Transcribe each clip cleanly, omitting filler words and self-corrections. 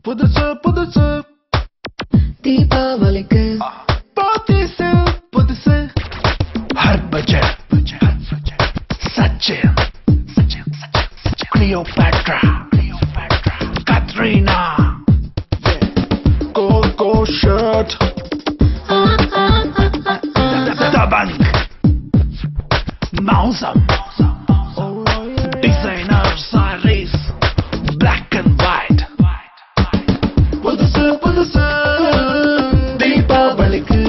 புதுசு புதுசு தீபாவளிக்கு போத்தீஸ் புதுசு ஹர் budget Sachin Cleopatra Katrina coco shirt Dabangg Mausam designer sarees black and white புதுசு புதுசு தீபாவளிக்கு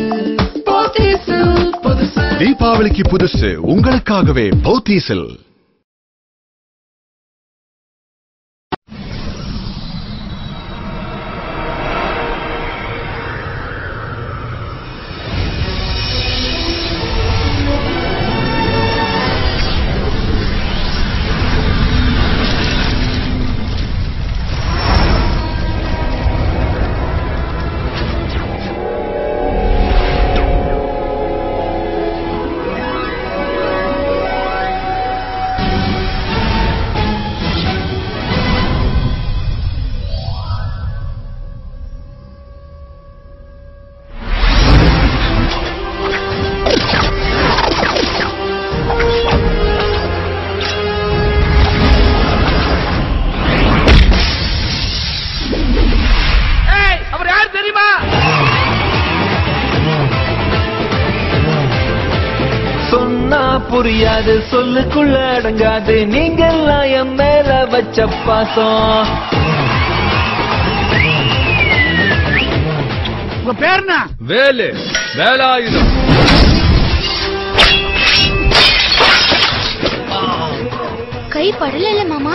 போத்தீஸில் புதுசு தீபாவளிக்கு புதுசு உங்களுக்காகவே போத்தீஸில் சொன்னா புரியாது சொல்லுக்குள்ள அடங்காது நீங்கெல்லாம் என் மேல வச்ச பாசம். உங்க பேர் என்ன? வேலு வேலாயுதம். கை படல மாமா.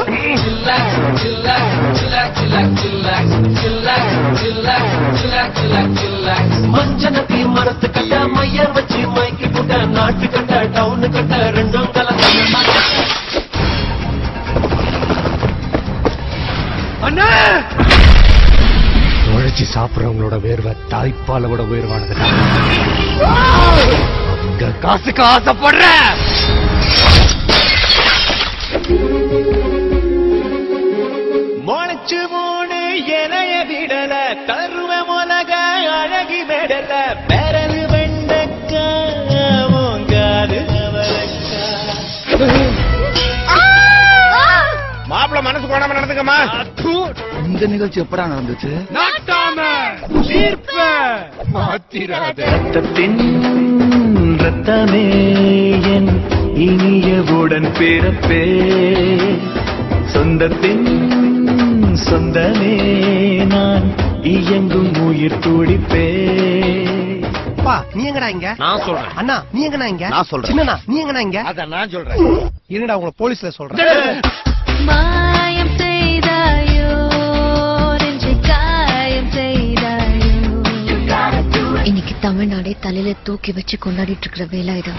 மஞ்சனத்தி மரத்து கட்ட மையர் வச்சு மைக்கு புட்ட நாட்டு கட்ட டவுனு கட்ட ரெண்டும் கலந்து அண்ணா உழைச்சி சாப்பிடுறவங்களோட வேர்வை தாய்ப்பால விட உயர்வானது. அவங்க காசுக்கு ஆசைப்படுற மொளைச்சு மூணு எனைய விடல தருவ மொலக அழகி விடல பெறலு வெண்டக்கா மூங்காது மாப்பிள்ள மனசு கோணாம நடந்துக்கமா. இந்த நிகழ்ச்சி எப்படா நடந்துச்சு? நாட்டாம தீர்ப்ப மாத்திராத. ரத்தத்தின் ரத்தமே என் இனியவுடன் பிறப்பே சொந்தத்தின் சொந்தமே நான் இயங்கும் உயிர் துடிப்பே. நீ எங்கடா இங்க? நான் சொல்றேன். அண்ணா நீ எங்கடா இங்க? நான் சொல்றேன். சின்னண்ணா நீ எங்கடா இங்க? அத நான் சொல்றேன். என்னடா உங்களை போலீஸ்ல சொல்றேன். மாயம் செய்தாயோ நெஞ்சை காயம் செய்தாயோ. இன்னைக்கு தமிழ்நாடே தலையில தூக்கி வச்சு கொண்டாடிட்டு இருக்கிற வேலை இது.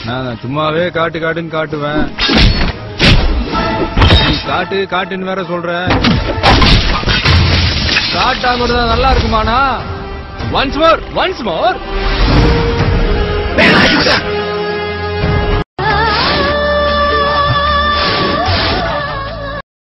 நான் சும்மாவே காட்டு காட்டுன்னு காட்டுவேன். காட்டு காட்டுன்னு வேற சொல்றேன். காட்டாங்கிறது நல்லா இருக்குமாண்ணா? Once more